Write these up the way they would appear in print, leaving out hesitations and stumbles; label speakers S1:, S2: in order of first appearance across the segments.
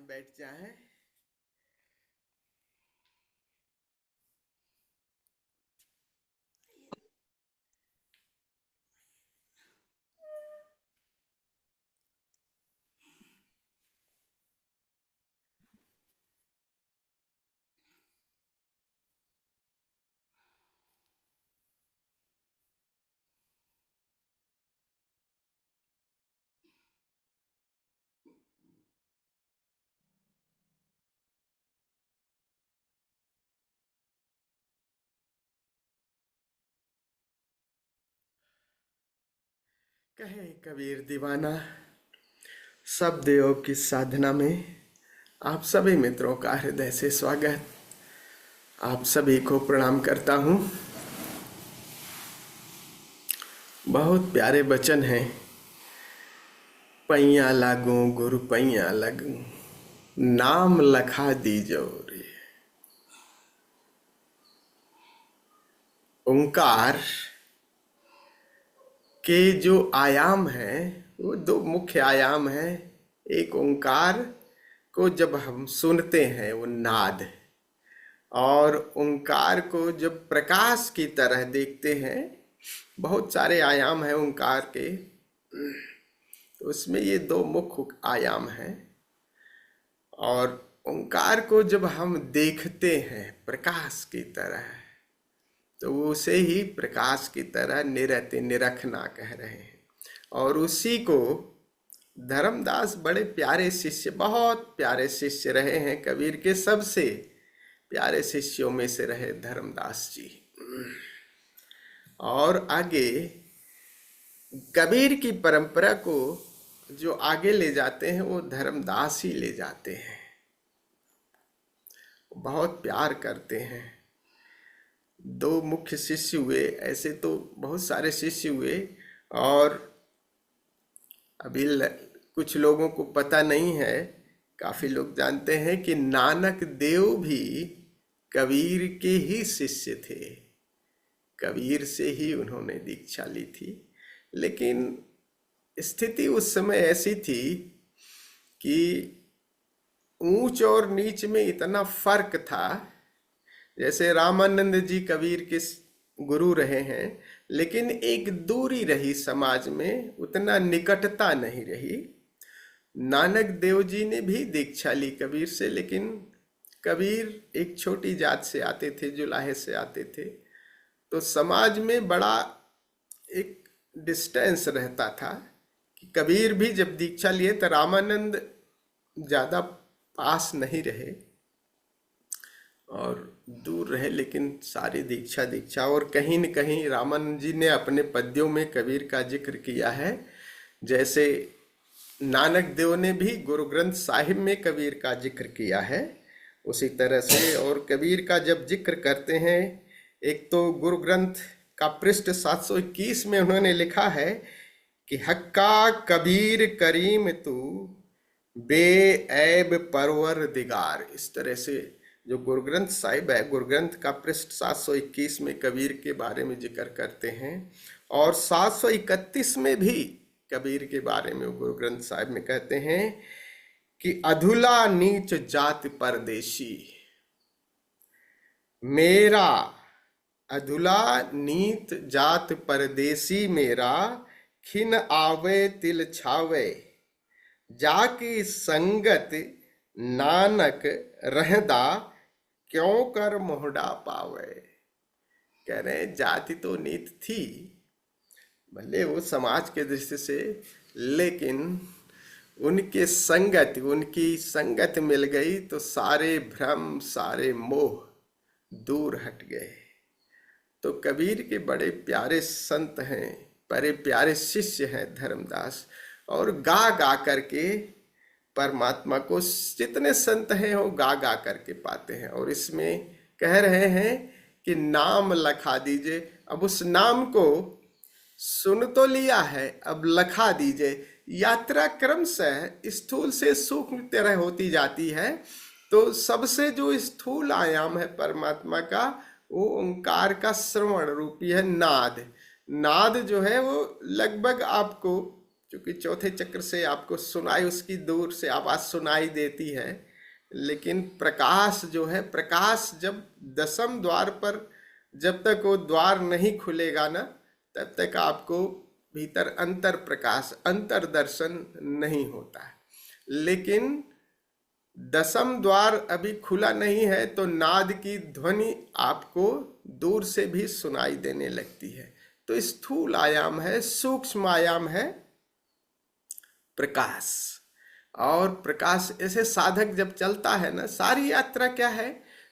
S1: बैठ जाएं। कहे कबीर दीवाना, सब देव की साधना में आप सभी मित्रों का हृदय से स्वागत। आप सभी को प्रणाम करता हूँ। बहुत प्यारे वचन हैं। पैया लागू गुरु पैया लगू, नाम लखा दीजो रे। ओंकार के जो आयाम हैं वो दो मुख्य आयाम हैं। एक ओंकार को जब हम सुनते हैं वो नाद, और ओंकार को जब प्रकाश की तरह देखते हैं। बहुत सारे आयाम हैं ओंकार के, तो उसमें ये दो मुख्य आयाम हैं। और ओंकार को जब हम देखते हैं प्रकाश की तरह, तो उसे ही प्रकाश की तरह निरति निरखना कह रहे हैं। और उसी को धर्मदास बड़े प्यारे शिष्य, बहुत प्यारे शिष्य रहे हैं। कबीर के सबसे प्यारे शिष्यों में से रहे धर्मदास जी। और आगे कबीर की परंपरा को जो आगे ले जाते हैं वो धर्मदास ही ले जाते हैं। बहुत प्यार करते हैं। दो मुख्य शिष्य हुए, ऐसे तो बहुत सारे शिष्य हुए। और अभी कुछ लोगों को पता नहीं है, काफी लोग जानते हैं कि नानक देव भी कबीर के ही शिष्य थे। कबीर से ही उन्होंने दीक्षा ली थी। लेकिन स्थिति उस समय ऐसी थी कि ऊंच और नीच में इतना फर्क था जैसे रामानंद जी कबीर के गुरु रहे हैं, लेकिन एक दूरी रही समाज में, उतना निकटता नहीं रही। नानक देव जी ने भी दीक्षा ली कबीर से, लेकिन कबीर एक छोटी जात से आते थे, जुलाहे से आते थे, तो समाज में बड़ा एक डिस्टेंस रहता था कि कबीर भी जब दीक्षा लिए तो रामानंद ज़्यादा पास नहीं रहे और दूर रहे, लेकिन सारी दीक्षा दीक्षा। और कहीं न कहीं रामानंद जी ने अपने पद्यों में कबीर का जिक्र किया है, जैसे नानक देव ने भी गुरु ग्रंथ साहिब में कबीर का जिक्र किया है, उसी तरह से। और कबीर का जब जिक्र करते हैं, एक तो गुरु ग्रंथ का पृष्ठ 721 में उन्होंने लिखा है कि हक्का कबीर करीम तू बेऐब परवर दिगार। इस तरह से जो गुरु ग्रंथ साहिब है, गुरु ग्रंथ का पृष्ठ 721 में कबीर के बारे में जिक्र करते हैं, और 731 में भी कबीर के बारे में गुरु ग्रंथ साहिब में कहते हैं कि अधुला नीच जात परदेशी मेरा, अधुला नीत जात परदेसी मेरा, खिन आवे तिल छावे, जाकी संगत नानक रहदा, क्यों कर मोहडा पावे। कह रहे हैं जाति तो नीत थी भले वो समाज के दृष्टि से, लेकिन उनके संगत, उनकी संगत मिल गई तो सारे भ्रम, सारे मोह दूर हट गए। तो कबीर के बड़े प्यारे संत हैं, बड़े प्यारे शिष्य हैं धर्मदास, और गा गा करके परमात्मा को जितने संत हैं वो गा गा करके पाते हैं। और इसमें कह रहे हैं कि नाम लखा दीजिए। अब उस नाम को सुन तो लिया है, अब लखा दीजिए। यात्रा क्रम से स्थूल से सूक्ष्म तरह होती जाती है, तो सबसे जो स्थूल आयाम है परमात्मा का, वो ओंकार का श्रवण रूपी है नाद। नाद जो है वो लगभग आपको, क्योंकि चौथे चक्र से आपको सुनाई, उसकी दूर से आवाज सुनाई देती है, लेकिन प्रकाश जो है, प्रकाश जब दसम द्वार पर, जब तक वो द्वार नहीं खुलेगा ना, तब तक आपको भीतर अंतर प्रकाश, अंतर दर्शन नहीं होता है। लेकिन दसम द्वार अभी खुला नहीं है तो नाद की ध्वनि आपको दूर से भी सुनाई देने लगती है। तो स्थूल आयाम है, सूक्ष्म आयाम है प्रकाश। और प्रकाश ऐसे साधक जब चलता है ना, सारी यात्रा क्या है,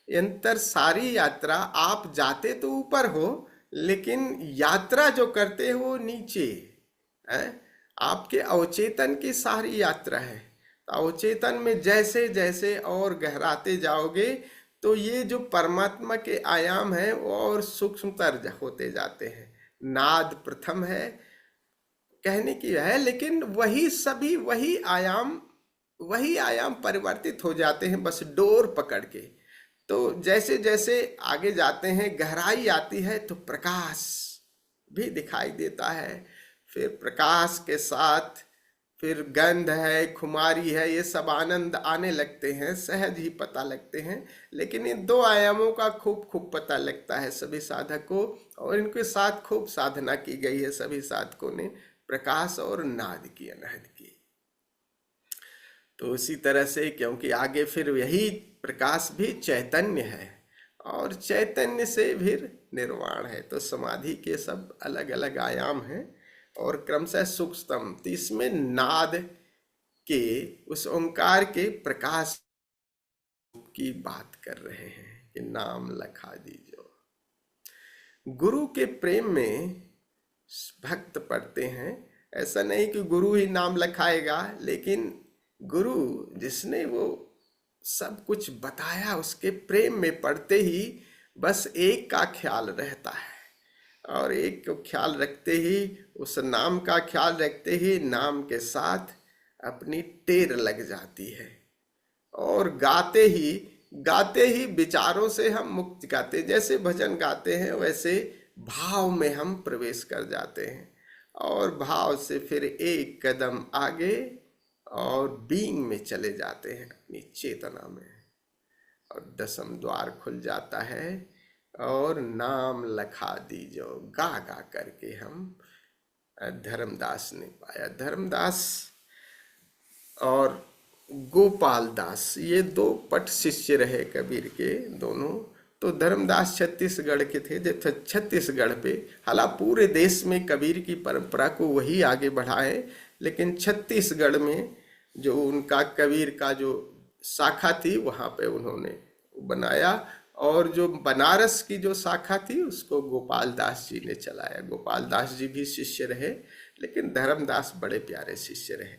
S1: अंतर सारी यात्रा आप जाते तो ऊपर हो, लेकिन यात्रा जो करते हो नीचे है, आपके अवचेतन की सारी यात्रा है। अवचेतन में जैसे जैसे और गहराते जाओगे तो ये जो परमात्मा के आयाम हैं वो और सूक्ष्मतर होते जाते हैं। नाद प्रथम है कहने की है, लेकिन वही सभी वही आयाम परिवर्तित हो जाते हैं बस डोर पकड़ के। तो जैसे जैसे आगे जाते हैं, गहराई आती है तो प्रकाश भी दिखाई देता है। फिर प्रकाश के साथ फिर गंध है, खुमारी है, ये सब आनंद आने लगते हैं, सहज ही पता लगते हैं। लेकिन इन दो आयामों का खूब पता लगता है सभी साधक को, और इनके साथ खूब साधना की गई है सभी साधकों ने, प्रकाश और नाद की, अनहद की। तो उसी तरह से, क्योंकि आगे फिर यही प्रकाश भी चैतन्य है, और चैतन्य से फिर निर्वाण है। तो समाधि के सब अलग अलग आयाम हैं और क्रमशः सूक्ष्मतम। तो इसमें नाद के, उस ओंकार के प्रकाश की बात कर रहे हैं कि नाम लखा दीजो। गुरु के प्रेम में भक्त पढ़ते हैं, ऐसा नहीं कि गुरु ही नाम लखाएगा, लेकिन गुरु जिसने वो सब कुछ बताया, उसके प्रेम में पढ़ते ही बस एक का ख्याल रहता है, और एक को ख्याल रखते ही, उस नाम का ख्याल रखते ही नाम के साथ अपनी टेर लग जाती है। और गाते ही विचारों से हम मुक्त गाते, जैसे भजन गाते हैं वैसे भाव में हम प्रवेश कर जाते हैं, और भाव से फिर एक कदम आगे और बीइंग में चले जाते हैं, अपनी चेतना में। और 10वां द्वार खुल जाता है और नाम लखा दीजो, गा गा करके हम धर्मदास ने पाया। धर्मदास और गोपाल दास ये दो पट शिष्य रहे कबीर के दोनों। तो धर्मदास छत्तीसगढ़ के थे, जब छत्तीसगढ़ पे, हालांकि पूरे देश में कबीर की परंपरा को वही आगे बढ़ाए, लेकिन छत्तीसगढ़ में जो उनका कबीर का जो शाखा थी वहाँ पे उन्होंने बनाया, और जो बनारस की जो शाखा थी उसको गोपाल दास जी ने चलाया। गोपाल दास जी भी शिष्य रहे, लेकिन धर्मदास बड़े प्यारे शिष्य रहे,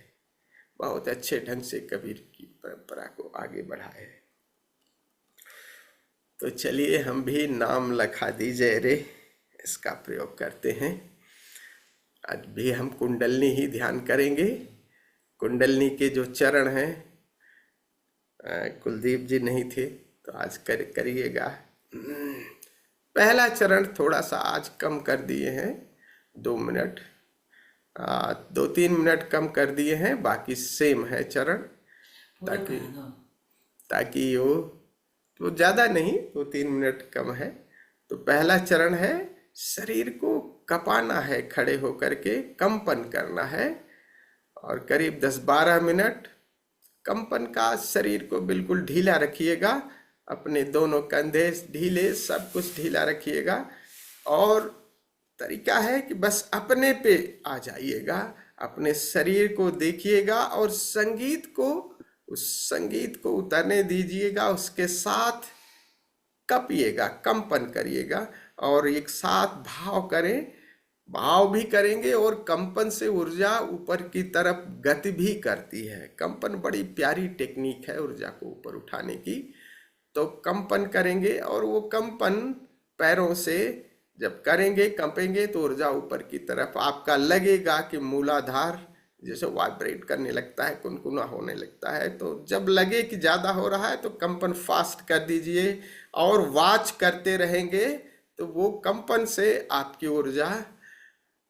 S1: बहुत अच्छे ढंग से कबीर की परंपरा को आगे बढ़ाए। तो चलिए हम भी नाम लखा दीजिए रे इसका प्रयोग करते हैं। आज भी हम कुंडलनी ही ध्यान करेंगे। कुंडलनी के जो चरण हैं, कुलदीप जी नहीं थे तो आज करिएगा। पहला चरण थोड़ा सा आज कम कर दिए हैं, 2 मिनट, 2-3 मिनट कम कर दिए हैं, बाकी सेम है चरण, ताकि वो ज़्यादा नहीं, 2-3 मिनट कम है। तो पहला चरण है, शरीर को कपाना है, खड़े होकर के कंपन करना है, और करीब 10-12 मिनट कंपन का शरीर को बिल्कुल ढीला रखिएगा, अपने दोनों कंधे ढीले, सब कुछ ढीला रखिएगा। और तरीका है कि बस अपने पे आ जाइएगा, अपने शरीर को देखिएगा और उस संगीत को उतरने दीजिएगा, उसके साथ कपिएगा, कंपन करिएगा, और एक साथ भाव करें, भाव भी करेंगे और कंपन से ऊर्जा ऊपर की तरफ गति भी करती है। कंपन बड़ी प्यारी टेक्निक है ऊर्जा को ऊपर उठाने की। तो कंपन करेंगे, और वो कंपन पैरों से जब करेंगे, कंपेंगे, तो ऊर्जा ऊपर की तरफ आपका लगेगा कि मूलाधार जैसे वाइब्रेट करने लगता है, कुनकुना होने लगता है। तो जब लगे कि ज़्यादा हो रहा है तो कंपन फास्ट कर दीजिए, और वॉच करते रहेंगे तो वो कंपन से आपकी ऊर्जा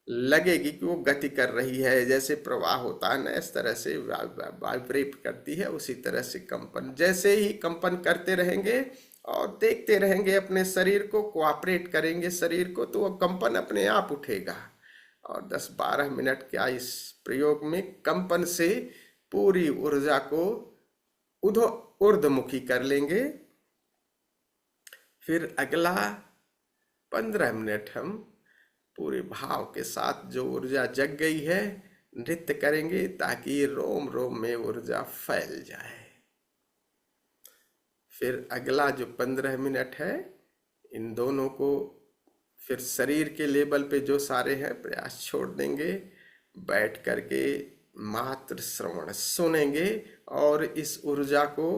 S1: लगेगी कि वो गति कर रही है। जैसे प्रवाह होता है ना, इस तरह से वाइब्रेट करती है, उसी तरह से कंपन, जैसे ही कंपन करते रहेंगे और देखते रहेंगे अपने शरीर को, कोऑपरेट करेंगे शरीर को, तो वो कंपन अपने आप उठेगा। और 10-12 मिनट का इस प्रयोग में कंपन से पूरी ऊर्जा को ऊर्ध्वमुखी कर लेंगे। फिर अगला 15 मिनट हम पूरे भाव के साथ जो ऊर्जा जग गई है नृत्य करेंगे, ताकि रोम रोम में ऊर्जा फैल जाए। फिर अगला जो 15 मिनट है, इन दोनों को फिर शरीर के लेवल पे जो सारे हैं प्रयास छोड़ देंगे, बैठ करके मात्र श्रवण सुनेंगे, और इस ऊर्जा को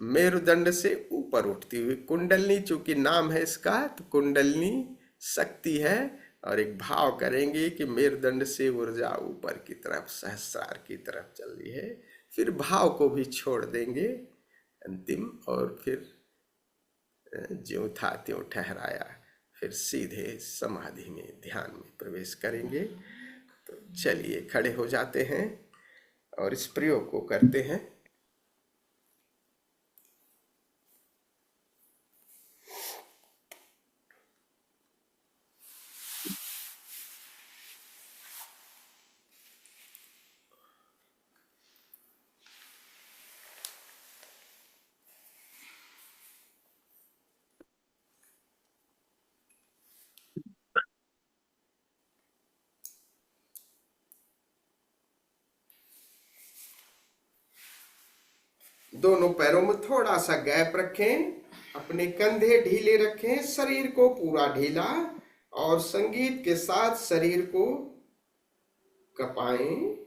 S1: मेरुदंड से ऊपर उठती हुई, कुंडलनी चूंकि नाम है इसका, तो कुंडलनी शक्ति है, और एक भाव करेंगे कि मेरुदंड से ऊर्जा ऊपर की तरफ, सहस्रार की तरफ चल रही है। फिर भाव को भी छोड़ देंगे अंतिम, और फिर ज्यों था त्यों ठहराया, फिर सीधे समाधि में, ध्यान में प्रवेश करेंगे। तो चलिए खड़े हो जाते हैं और इस प्रयोग को करते हैं। दोनों पैरों में थोड़ा सा गैप रखें, अपने कंधे ढीले रखें, शरीर को पूरा ढीला, और संगीत के साथ शरीर को कपाएं।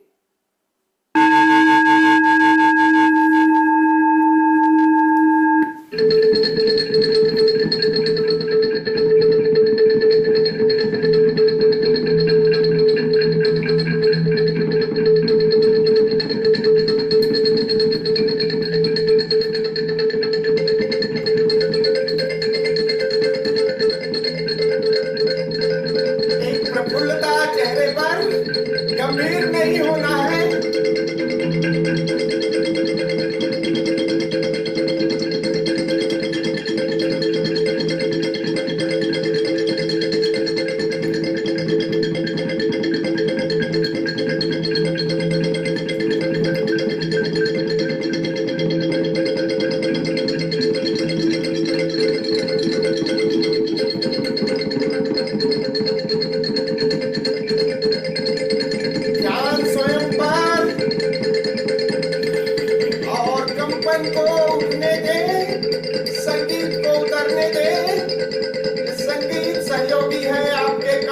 S1: गंभीर नहीं होना है।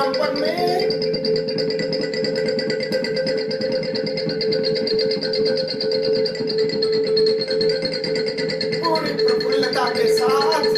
S1: कंपन में पूरी प्रफुल्लता के साथ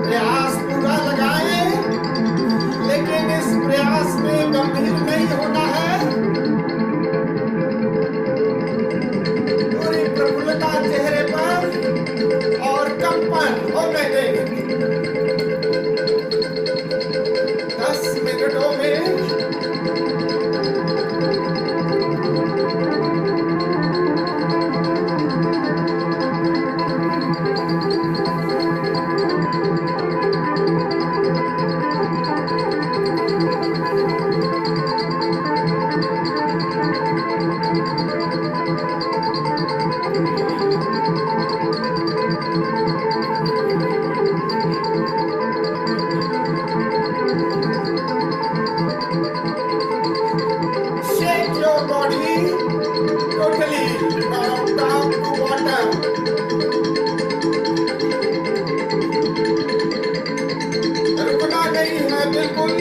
S1: प्रयास पूरा लगाएं, लेकिन इस प्रयास में गंभीर नहीं होना है। पूरी प्रफुल्लता चेहरे पर और कंपन होने दें। 10 मिनटों में shake your body totally from top to bottom. रुकना नहीं है बिल्कुल।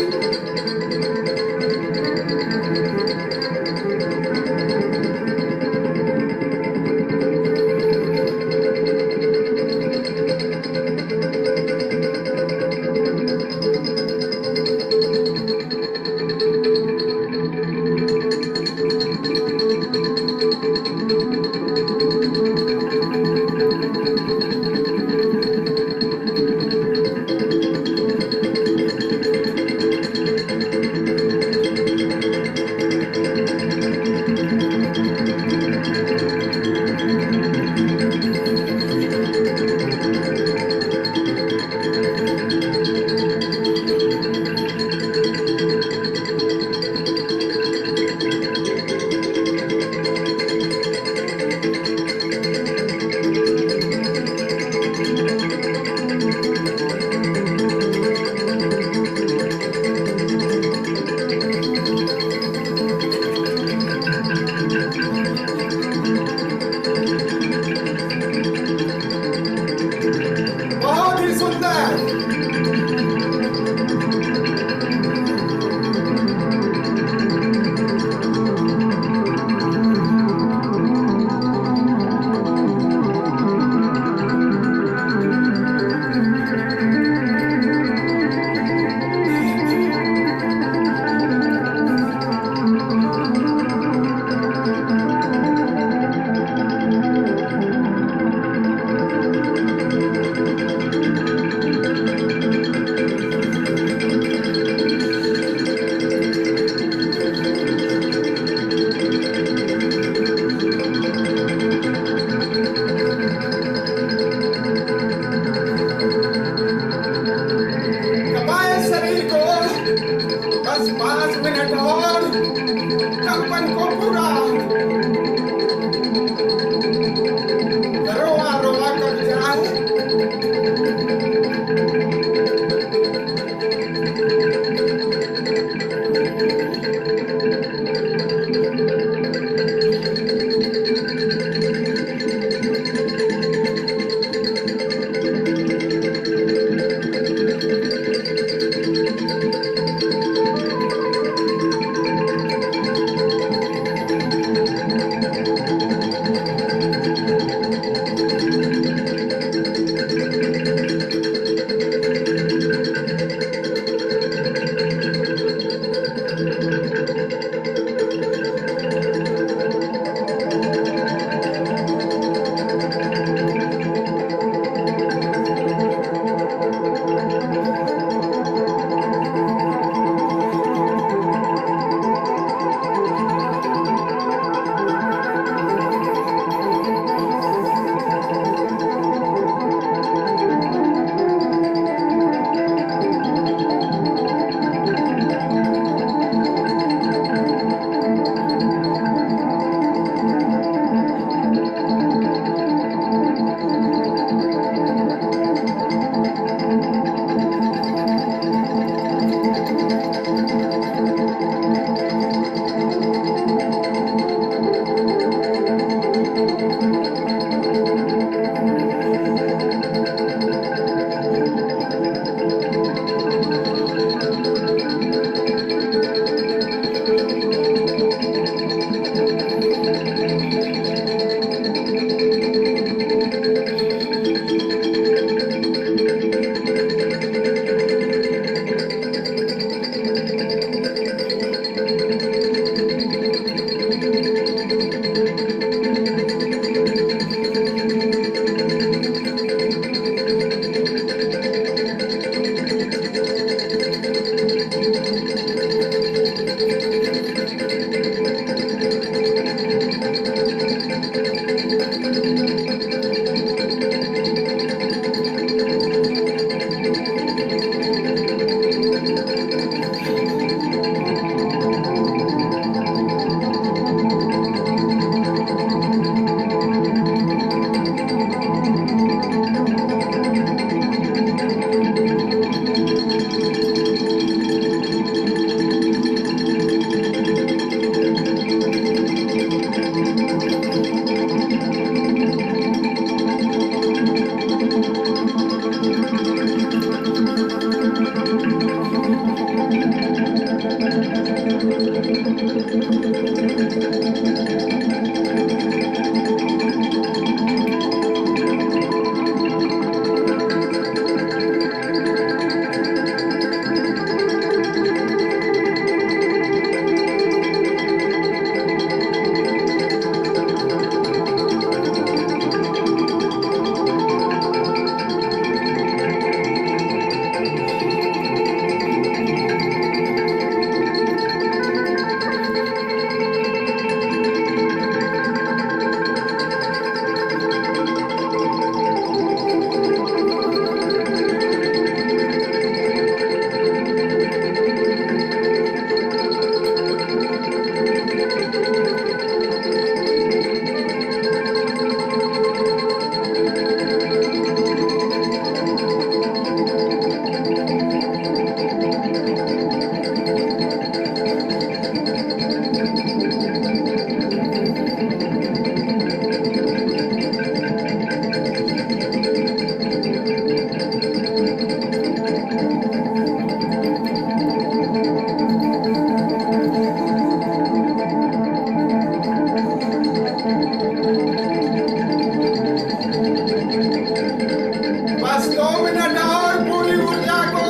S1: बस 2 मिनट और पूरी ऊर्जा को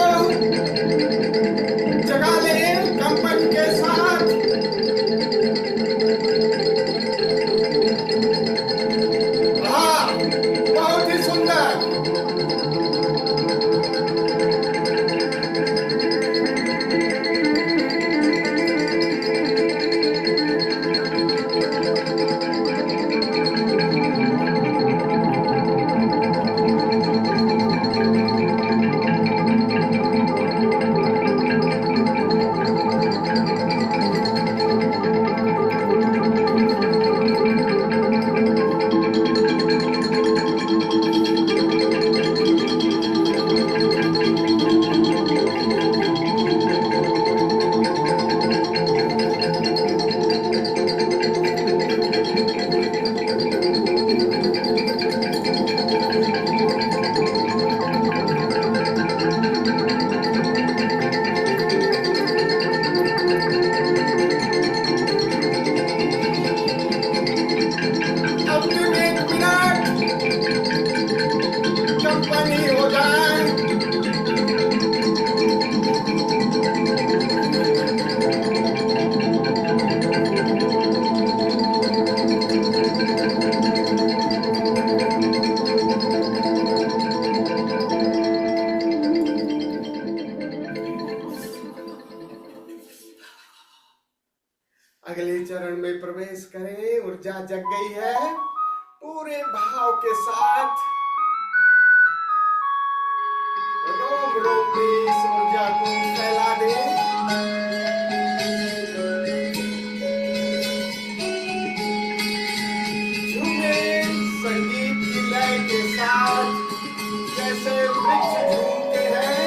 S1: जगा ले कंपन के साथ। हाँ, बहुत ही सुंदर। अब तुम 1 मिनट कंपनी हो जाए। अगले चरण में प्रवेश करें। ऊर्जा जग गई है। पूरे भाव के साथ रोम रोम में इस ऊर्जा को फैला दें। झूमे संगीत की लय के साथ जैसे वृक्ष झूमते हैं।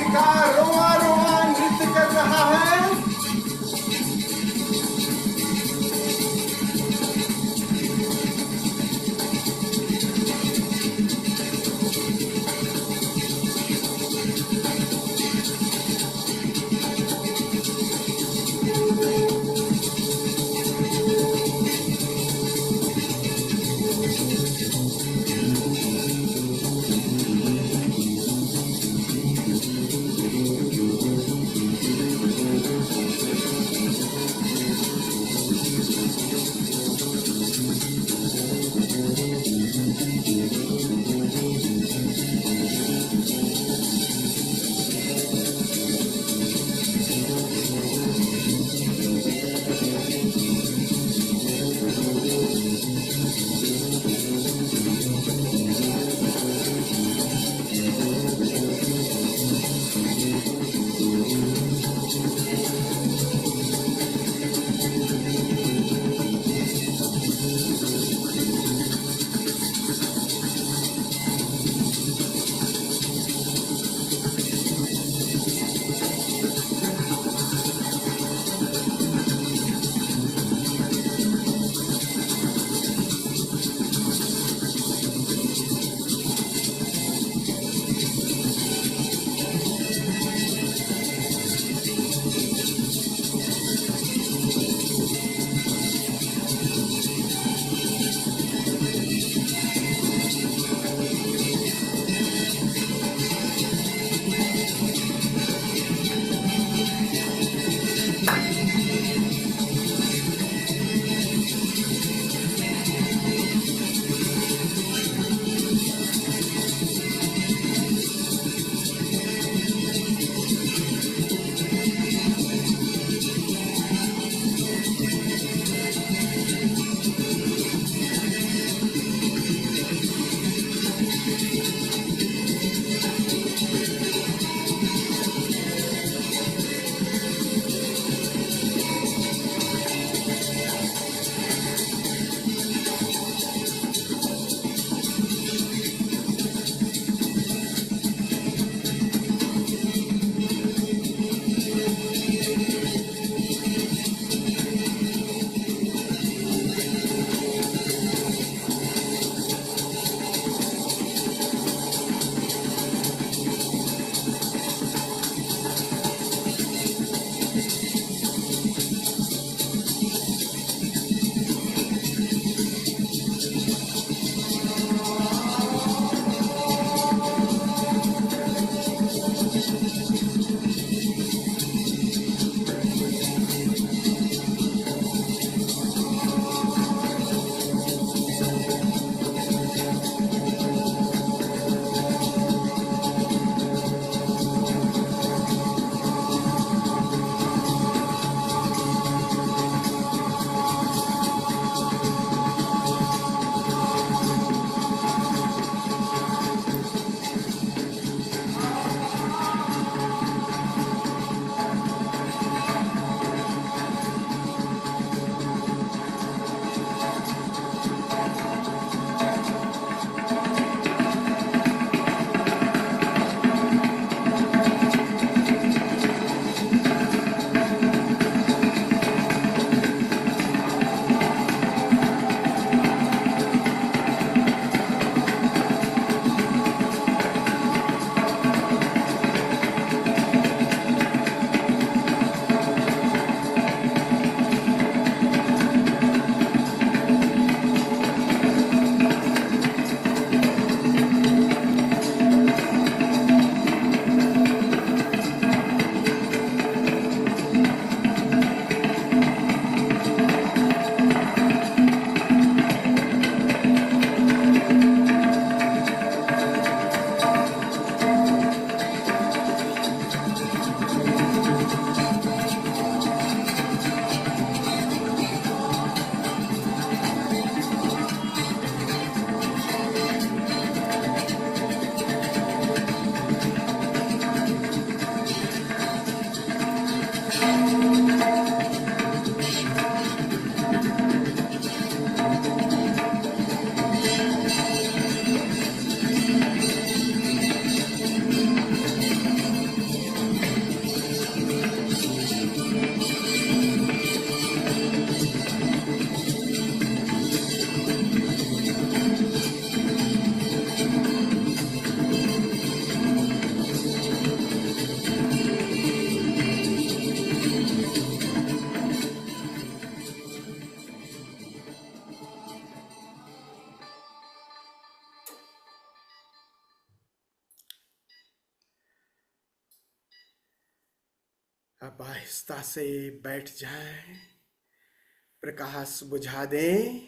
S1: का रोआ रोआ नृत्य कर रहा है। अब आहिस्ता से बैठ जाए, प्रकाश बुझा दें,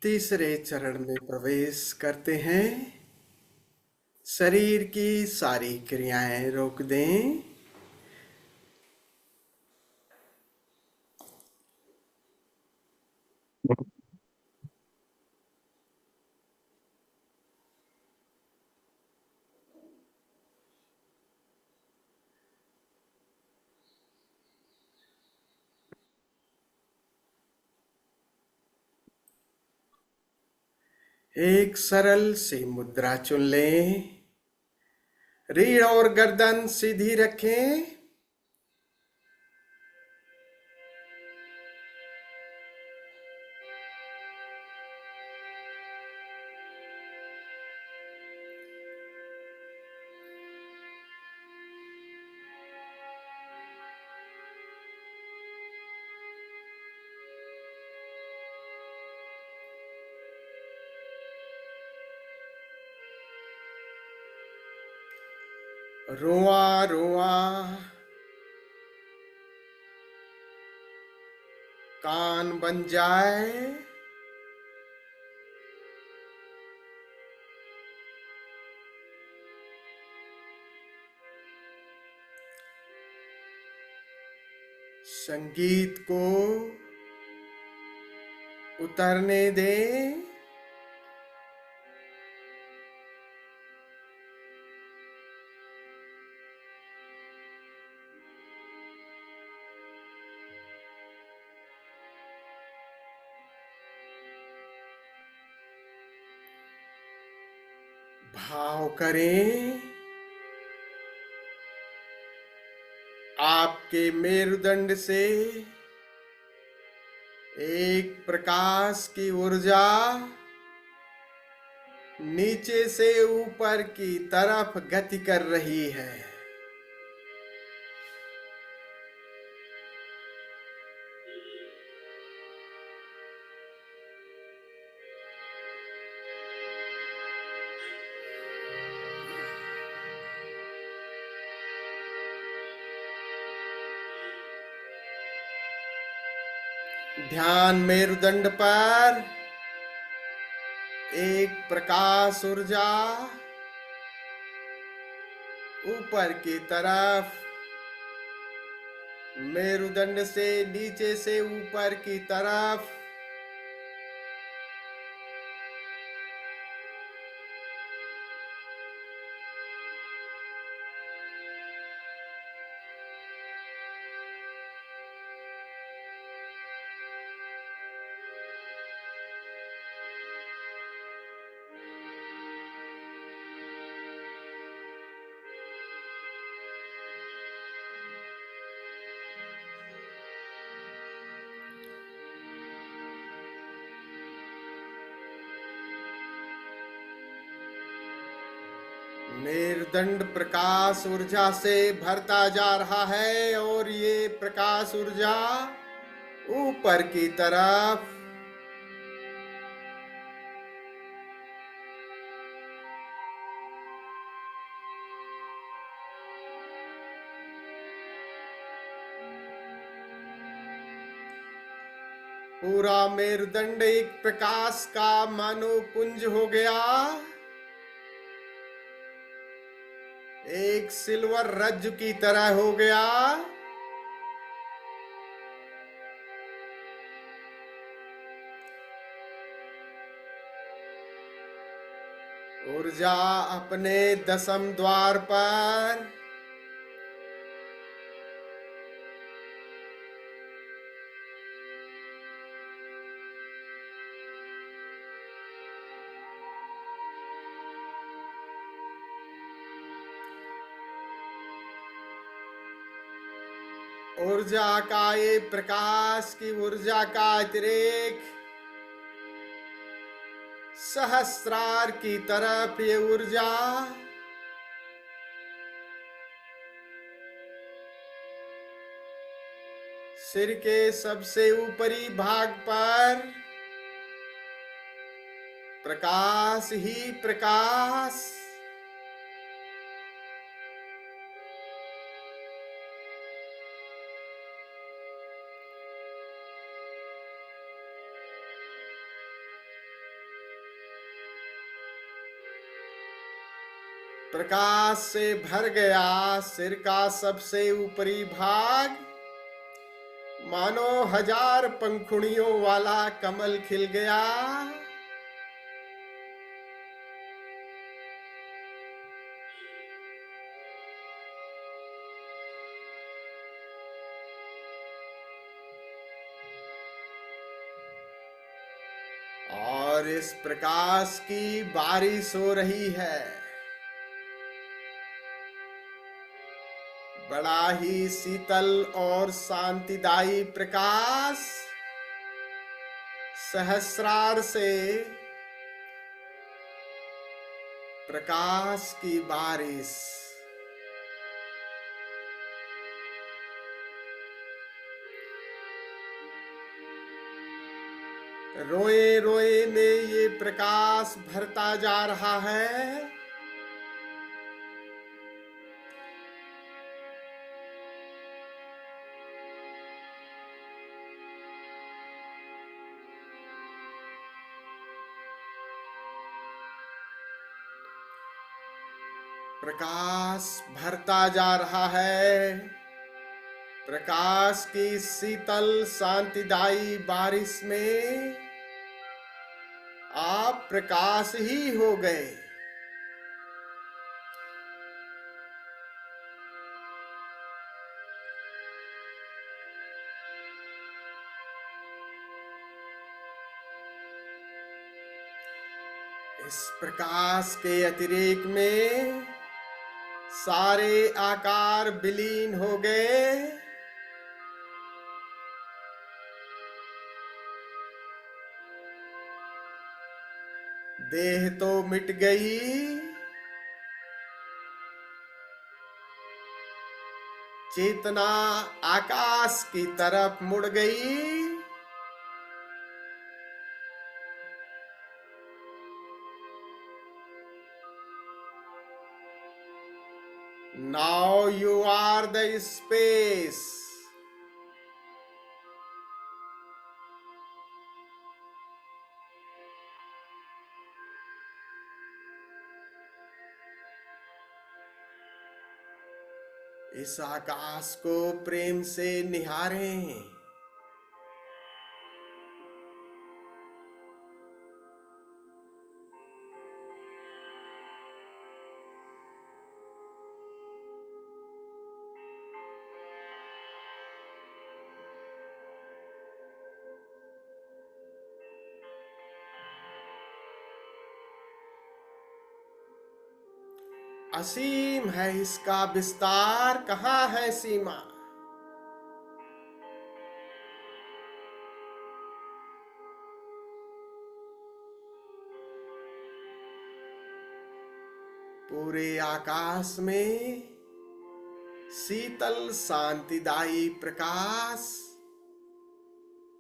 S1: तीसरे चरण में प्रवेश करते हैं। शरीर की सारी क्रियाएं रोक दें। एक सरल सी मुद्रा चुन लें। रीढ़ और गर्दन सीधी रखें। रुआ रुआ कान बन जाए। संगीत को उतरने दें। भाव करें, आपके मेरुदंड से एक प्रकाश की ऊर्जा नीचे से ऊपर की तरफ गति कर रही है। ध्यान मेरुदंड पर एक प्रकाश ऊर्जा ऊपर की तरफ, मेरुदंड से नीचे से ऊपर की तरफ। मेरुदंड प्रकाश ऊर्जा से भरता जा रहा है और ये प्रकाश ऊर्जा ऊपर की तरफ पूरा मेरुदंड एक प्रकाश का मानो पुंज हो गया। एक सिल्वर रज्जु की तरह हो गया। ऊर्जा अपने दशम द्वार पर ऊर्जा का ये प्रकाश की ऊर्जा का अतिरेक सहस्रार की तरफ ये ऊर्जा सिर के सबसे ऊपरी भाग पर प्रकाश ही प्रकाश प्रकाश से भर गया सिर का सबसे ऊपरी भाग, मानो 1000 पंखुड़ियों वाला कमल खिल गया। और इस प्रकाश की बारिश हो रही है। बड़ा ही शीतल और शांतिदायी प्रकाश, सहस्रार से प्रकाश की बारिश। रोए रोए में ये प्रकाश भरता जा रहा है। प्रकाश भरता जा रहा है। प्रकाश की शीतल शांतिदायी बारिश में आप प्रकाश ही हो गए। इस प्रकाश के अतिरेक में सारे आकार विलीन हो गए। देह तो मिट गई, चेतना आकाश की तरफ मुड़ गई। Now you are the space. इस आकाश को प्रेम से निहारें। असीम है इसका विस्तार, कहाँ है सीमा। पूरे आकाश में शीतल शांतिदायी प्रकाश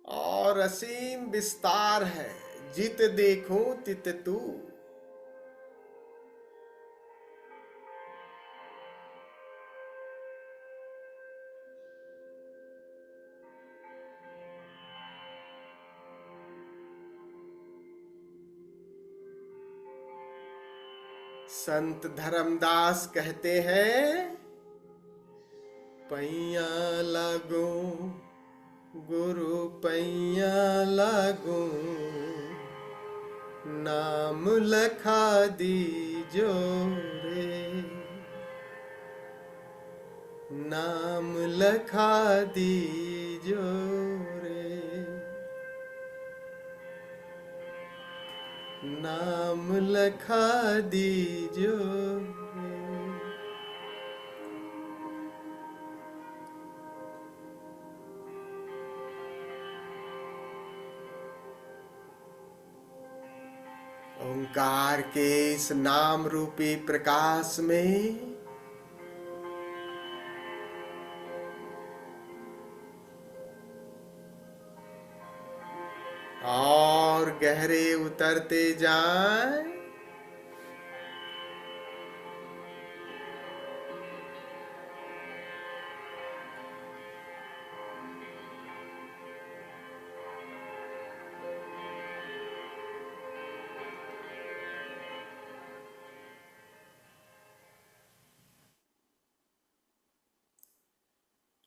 S1: और असीम विस्तार है। जित देखूं तित तू। संत धर्मदास कहते हैं, पैया लगो गुरु पैया लगो, नाम लखा दीजो रे, नाम लखा दीजो रे, नाम लखा दीजो रे। ओंकार के इस नाम रूपी प्रकाश में और गहरे उतरते जाएं।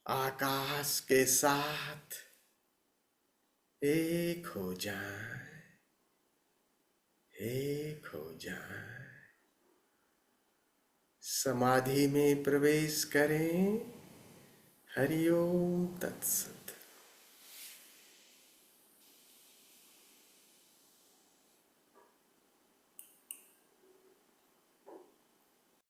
S1: आकाश के साथ एक हो जाएं, एक हो जाएं। समाधि में प्रवेश करें। हरि ओम तत्सत।